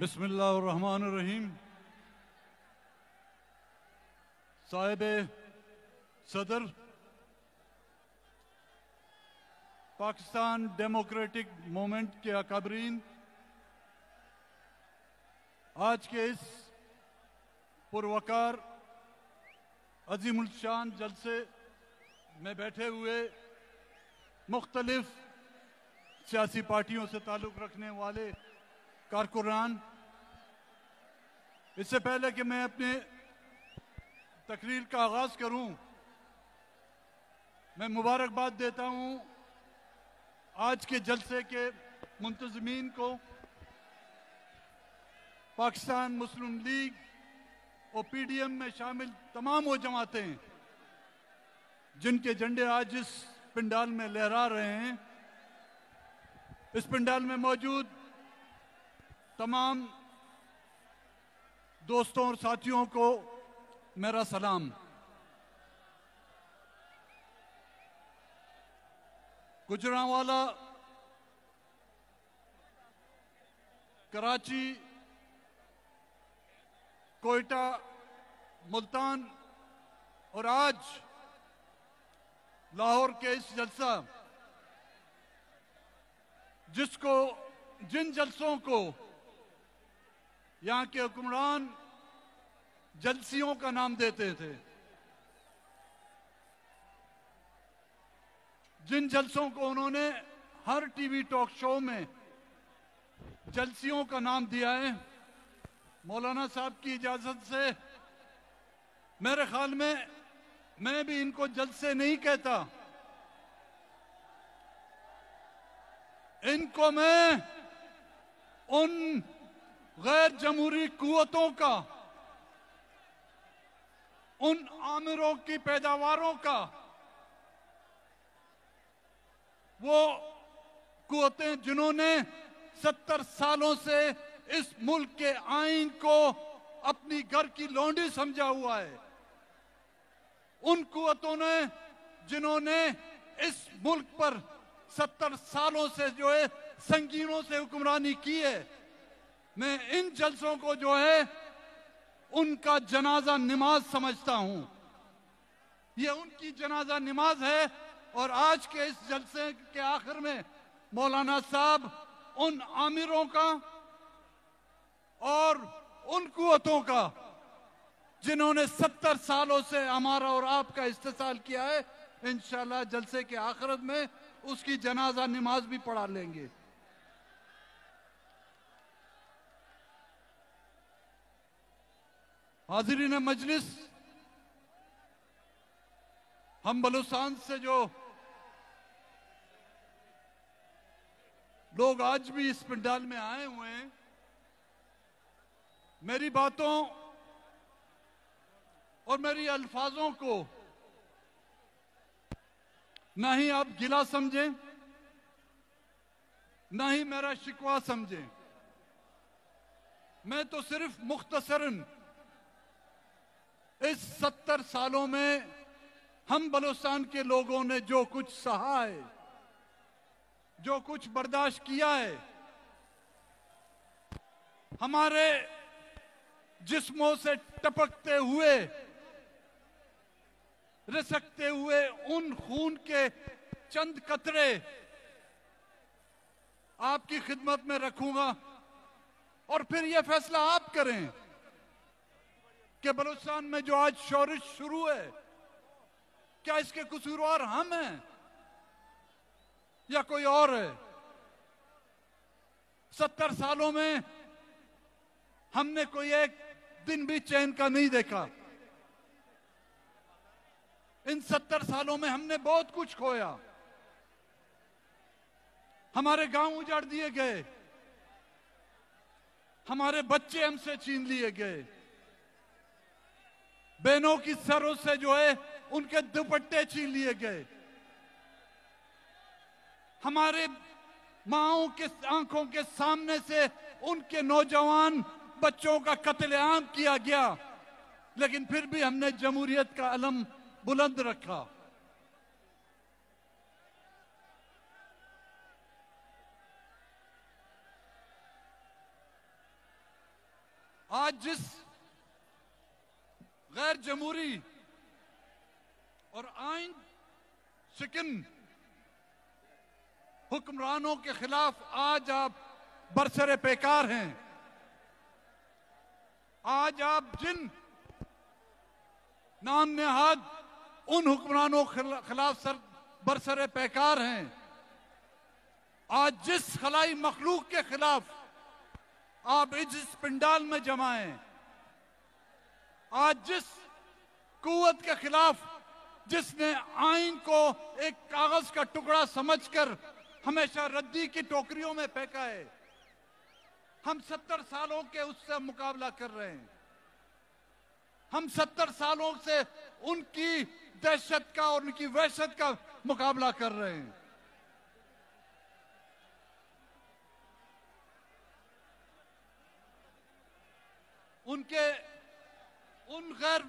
बिस्मिल्लाहिर्रहमानिर्रहीम। साहिब सदर, Pakistan democratic movement के अकाबरीन, आज के इस पुरवकार अजीमुल शान जलसे में बैठे हुए मुख्तलिफ सियासी पार्टियों से ताल्लुक़ रखने वाले कारकुनान, इससे पहले कि मैं अपने तकरीर का आगाज़ करूं, मैं मुबारकबाद देता हूं आज के जलसे के मुंतज़मीन को, पाकिस्तान मुस्लिम लीग और पीडीएम में शामिल तमाम वो जमातें जिनके झंडे आज इस पंडाल में लहरा रहे हैं। इस पंडाल में मौजूद तमाम दोस्तों और साथियों को मेरा सलाम। गुजरांवाला, कराची, कोयटा, मुल्तान और आज लाहौर के इस जलसा, जिन जलसों को यहाँ के हुक्मरान जलसियों का नाम देते थे, जिन जलसों को उन्होंने हर टीवी टॉक शो में जलसियों का नाम दिया है, मौलाना साहब की इजाजत से मेरे ख्याल में मैं भी इनको जलसे नहीं कहता, इनको मैं उन गैर जमहूरी कुव्वतों का, उन आमिरों की पैदावारों का, वो कुव्वतें जिन्होंने 70 सालों से इस मुल्क के आईन को अपनी घर की लौंडी समझा हुआ है, उन कुव्वतों ने जिन्होंने इस मुल्क पर 70 सालों से जो है संगीनों से हुक्मरानी की है, मैं इन जलसों को जो है उनका जनाजा नमाज समझता हूं। ये उनकी जनाजा नमाज है और आज के इस जलसे के आखिर में मौलाना साहब उन आमिरों का और उन कुव्वतों का जिन्होंने 70 सालों से हमारा और आपका इस्तेसाल किया है, इंशाअल्लाह जलसे के आखिरत में उसकी जनाजा नमाज भी पढ़ा लेंगे। हाज़िरीन मजलिस, हम बलूचिस्तान से जो लोग आज भी इस पंडाल में आए हुए हैं, मेरी बातों और मेरी अल्फाजों को ना ही आप गिला समझें, ना ही मेरा शिकवा समझें। मैं तो सिर्फ मुख्तसरन इस 70 सालों में हम बलूचिस्तान के लोगों ने जो कुछ सहा है, जो कुछ बर्दाश्त किया है, हमारे जिस्मों से टपकते हुए, रिसकते हुए उन खून के चंद कतरे आपकी खिदमत में रखूंगा और फिर यह फैसला आप करें कि बलूचिस्तान में जो आज शोरिश शुरू है, क्या इसके कसूरवार हम हैं या कोई और है। 70 सालों में हमने कोई एक दिन भी चैन का नहीं देखा। इन 70 सालों में हमने बहुत कुछ खोया। हमारे गांव उजाड़ दिए गए, हमारे बच्चे हमसे छीन लिए गए, बहनों की सरों से जो है उनके दुपट्टे छीन लिए गए, हमारे माओं के आंखों के सामने से उनके नौजवान बच्चों का कत्लेआम किया गया, लेकिन फिर भी हमने जमहूरियत का अलम बुलंद रखा। आज जिस गैर जमहूरी और आइन शिकन हुक्मरानों के खिलाफ आज आप बरसरे पेकार हैं, आज आप जिन नाम नेहाद उन हुक्मरानों के खिलाफ बरसरे पेकार हैं, आज जिस खलाई मखलूक के खिलाफ आप इस पंडाल में जमा हैं, आज जिस कुव्वत के खिलाफ जिसने आइन को एक कागज का टुकड़ा समझकर हमेशा रद्दी की टोकरियों में फेंका है, हम 70 सालों के उससे मुकाबला कर रहे हैं। हम 70 सालों से उनकी दहशत का और उनकी वहशत का मुकाबला कर रहे हैं। उनके उन गैर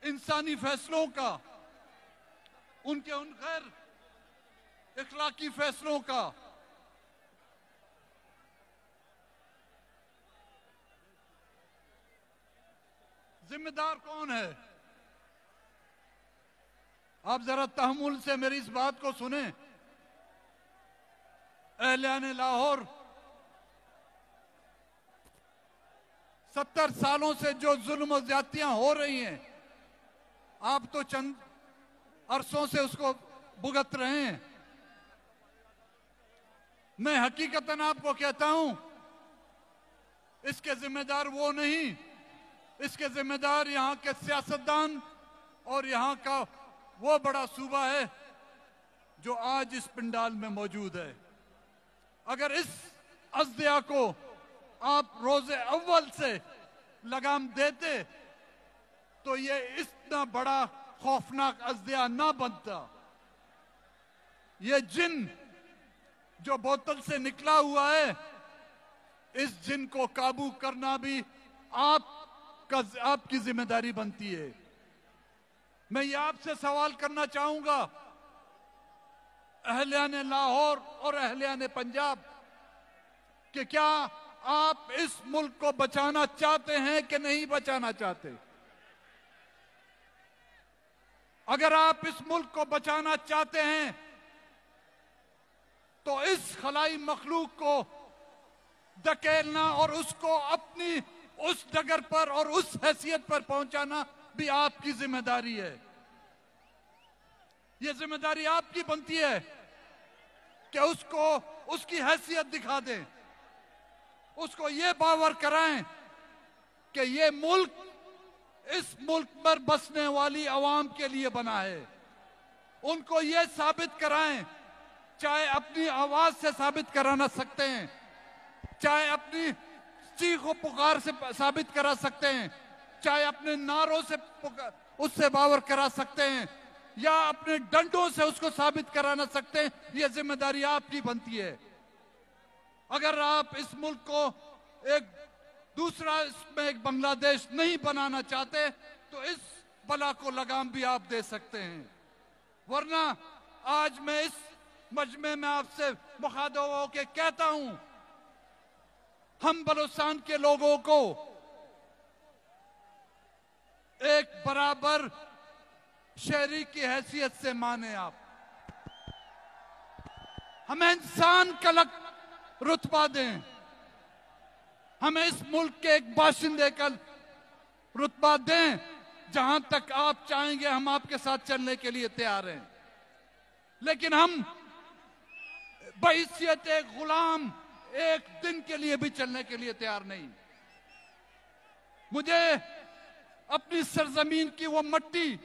इंसानी फैसलों का, उनके उन गैर इखलाकी फैसलों का जिम्मेदार कौन है? आप जरा तहम्मुल से मेरी इस बात को सुने। अहलियाने लाहौर 70 सालों से जो जुल्म और ज्यादतियां हो रही हैं, आप तो चंद अरसों से उसको भुगत रहे हैं। मैं हकीकतन आपको कहता हूं, इसके जिम्मेदार वो नहीं, इसके जिम्मेदार यहां के सियासतदान और यहां का वो बड़ा सूबा है जो आज इस पंडाल में मौजूद है। अगर इस अज़दिया को आप रोजे अव्वल से लगाम देते तो ये इतना बड़ा खौफनाक अज़दिया ना बनता। ये जिन जो बोतल से निकला हुआ है, इस जिन को काबू करना भी आपकी जिम्मेदारी बनती है। मैं ये आपसे सवाल करना चाहूंगा, अहलियाने लाहौर और अहलियाने पंजाब, कि क्या आप इस मुल्क को बचाना चाहते हैं कि नहीं बचाना चाहते? अगर आप इस मुल्क को बचाना चाहते हैं तो इस खलाई मखलूक को धकेलना और उसको अपनी उस डगर पर और उस हैसियत पर पहुंचाना भी आपकी जिम्मेदारी है। यह जिम्मेदारी आपकी बनती है कि उसको उसकी हैसियत दिखा दें, उसको ये बावर कराएं कि ये मुल्क इस मुल्क पर बसने वाली आवाम के लिए बना है। उनको ये साबित कराएं, चाहे अपनी आवाज से साबित कराना सकते हैं, चाहे अपनी चीखों पुकार से साबित करा सकते हैं, चाहे अपने नारों से उससे बावर करा सकते हैं, या अपने डंडों से उसको साबित कराना सकते हैं। यह जिम्मेदारी आपकी बनती है। अगर आप इस मुल्क को एक दूसरा इसमें एक बांग्लादेश नहीं बनाना चाहते तो इस बला को लगाम भी आप दे सकते हैं। वरना आज मैं इस मजमे में आपसे मुखातिब होकर कहता हूं, हम बलूचिस्तान के लोगों को एक बराबर शहरी की हैसियत से माने आप, हमें इंसान का रुतबा दें, हमें इस मुल्क के एक बाशिंदे का रुतबा दें। जहां तक आप चाहेंगे हम आपके साथ चलने के लिए तैयार हैं, लेकिन हम बहैसियत एक गुलाम एक दिन के लिए भी चलने के लिए तैयार नहीं। मुझे अपनी सरजमीन की वो मट्टी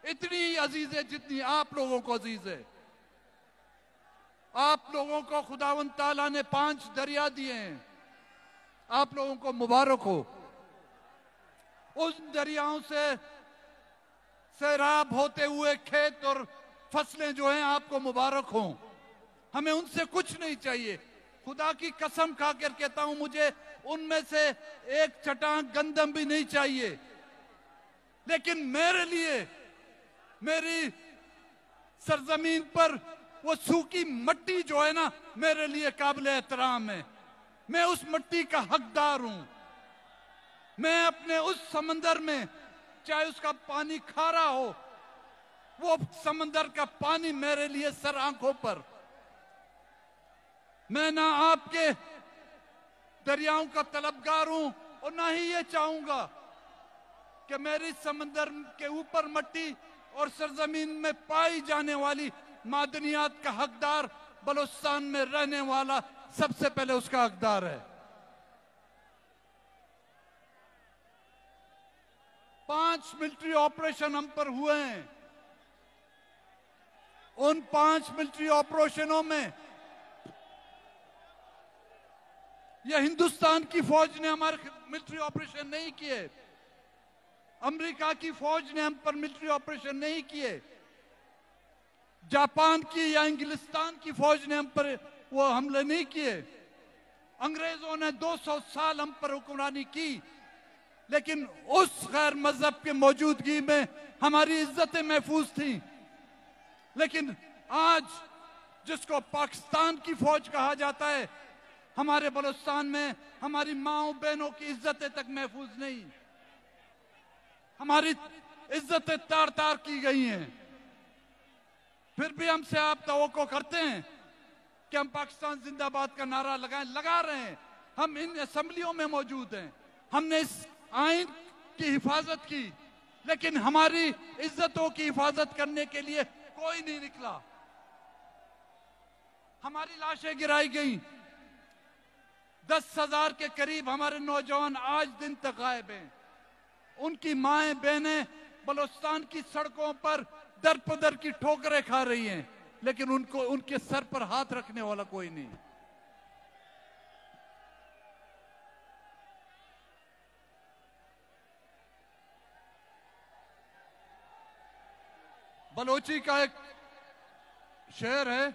इतनी अजीज है जितनी आप लोगों को अजीज है। आप लोगों को खुदावंद ताला ने 5 दरिया दिए हैं, आप लोगों को मुबारक हो। उस दरियाओं से सैराब होते हुए खेत और फसलें जो हैं आपको मुबारक हो। हमें उनसे कुछ नहीं चाहिए। खुदा की कसम खाकर कहता हूं, मुझे उनमें से एक चटान गंदम भी नहीं चाहिए। लेकिन मेरे लिए मेरी सरजमीन पर वो सूखी मट्टी जो है ना, मेरे लिए काबिल एहतराम है। मैं उस मट्टी का हकदार हूं। मैं अपने उस समंदर में, चाहे उसका पानी खारा हो, वो समंदर का पानी मेरे लिए सर आंखों पर। मैं ना आपके दरियाओं का तलबगार हूं और ना ही ये चाहूंगा कि मेरी समंदर के ऊपर मट्टी और सरजमीन में पाई जाने वाली मादनियात का हकदार बलूचिस्तान में रहने वाला सबसे पहले उसका हकदार है। 5 मिलिट्री ऑपरेशन हम पर हुए हैं। उन 5 मिलिट्री ऑपरेशनों में यह हिंदुस्तान की फौज ने हमारे मिलिट्री ऑपरेशन नहीं किए, अमेरिका की फौज ने हम पर मिलिट्री ऑपरेशन नहीं किए, जापान की या इंग्लिस्तान की फौज ने हम पर वो हमले नहीं किए। अंग्रेजों ने 200 साल हम पर हुक्मरानी की, लेकिन उस गैर मजहब की मौजूदगी में हमारी इज्जतें महफूज थी। लेकिन आज जिसको पाकिस्तान की फौज कहा जाता है, हमारे बलूचिस्तान में हमारी माओ बहनों की इज्जतें तक महफूज नहीं, हमारी इज्जतें तार तार की गई हैं। फिर भी हमसे आप तवक्को करते हैं कि हम पाकिस्तान जिंदाबाद का नारा लगाएं, लगा रहे हैं। हम इन असेंबलियों में मौजूद हैं, हमने इस आइन की हिफाजत की, लेकिन हमारी इज्जतों की हिफाजत करने के लिए कोई नहीं निकला। हमारी लाशें गिराई गई, 10,000 के करीब हमारे नौजवान आज दिन तक गायब हैं। उनकी माएं बहनें बलूचिस्तान की सड़कों पर दर पदर की ठोकरें खा रही हैं, लेकिन उनको उनके सर पर हाथ रखने वाला कोई नहीं। बलोची का एक शेर है,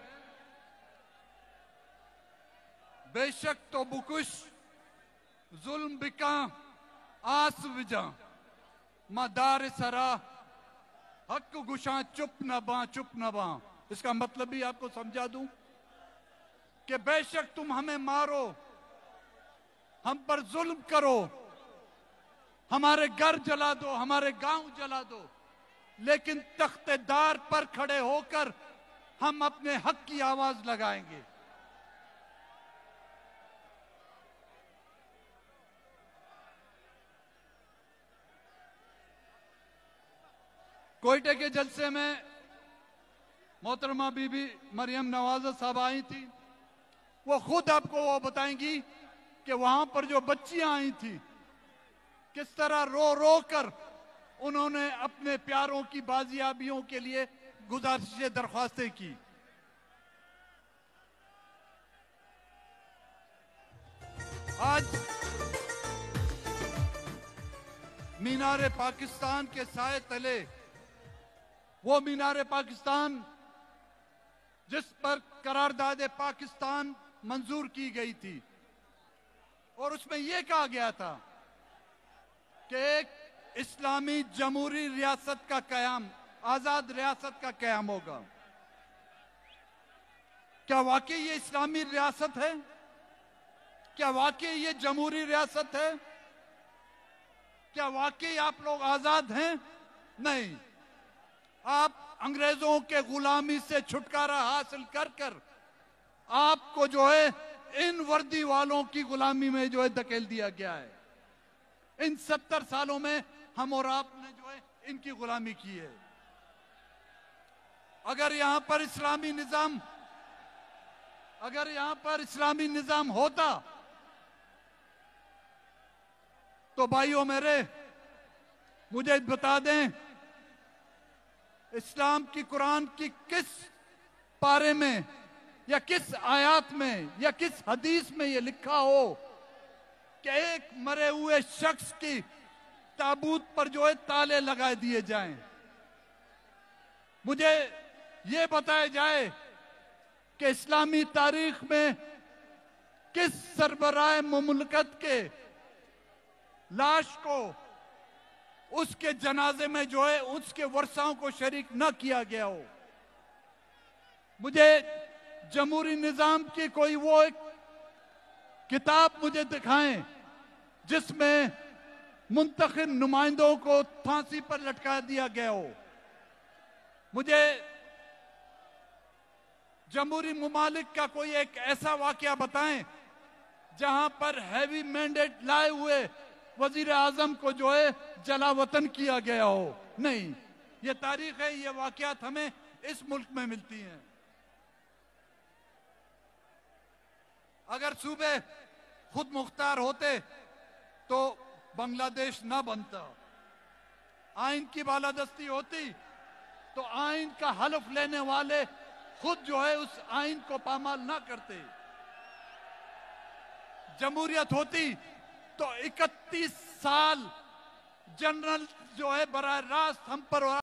बेशक तो बुकुश जुल्म बिका आस विजा मदार सरा हक गुशा चुप न बा चुप न बा। इसका मतलब भी आपको समझा दूं कि बेशक तुम हमें मारो, हम पर जुल्म करो, हमारे घर जला दो, हमारे गांव जला दो, लेकिन तख्तेदार पर खड़े होकर हम अपने हक की आवाज लगाएंगे। कोयटे के जलसे में मोहतरमा बीबी मरियम नवाज साहब आई थी। वो खुद आपको वो बताएंगी कि वहां पर जो बच्चियां आई थी, किस तरह रो रो कर उन्होंने अपने प्यारों की बाजियाबियों के लिए गुजारिशें दरख्वास्तें की। आज मीनार पाकिस्तान के साए तले, वो मीनार पाकिस्तान जिस पर करारदाद पाकिस्तान मंजूर की गई थी, और उसमें यह कहा गया था कि एक इस्लामी जमहूरी रियासत का कयाम, आजाद रियासत का कयाम होगा। क्या वाकई ये इस्लामी रियासत है? क्या वाकई ये जमहूरी रियासत है? क्या वाकई आप लोग आजाद हैं? नहीं, आप अंग्रेजों के गुलामी से छुटकारा हासिल कर कर आपको जो है इन वर्दी वालों की गुलामी में जो है धकेल दिया गया है। इन 70 सालों में हम और आपने जो है इनकी गुलामी की है। अगर यहां पर इस्लामी निजाम होता तो भाइयों मेरे, मुझे बता दें, इस्लाम की कुरान की किस पारे में या किस आयत में या किस हदीस में यह लिखा हो कि एक मरे हुए शख्स की ताबूत पर जो है ताले लगा दिए जाएं। मुझे यह बताया जाए कि इस्लामी तारीख में किस सरबराह मुमलकत के लाश को उसके जनाजे में जो है उसके वर्साओं को शरीक न किया गया हो। मुझे जमहूरी निजाम की कोई वो एक किताब मुझे दिखाएं जिसमें मुंतखब नुमाइंदों को फांसी पर लटका दिया गया हो। मुझे जमहूरी मुमालिक का कोई एक ऐसा वाकया बताएं जहां पर हैवी मैंडेट लाए हुए वजीर आजम को जो है जलावतन किया गया हो। नहीं, ये तारीख है, ये वाकयात हमें इस मुल्क में मिलती हैं। अगर सूबे खुद मुख्तार होते तो बांग्लादेश ना बनता। आइन की बालादस्ती होती तो आइन का हलफ लेने वाले खुद जो है उस आइन को पामाल ना करते। जमहूरियत होती तो 31 साल जनरल जो है बराह रास्त हम पर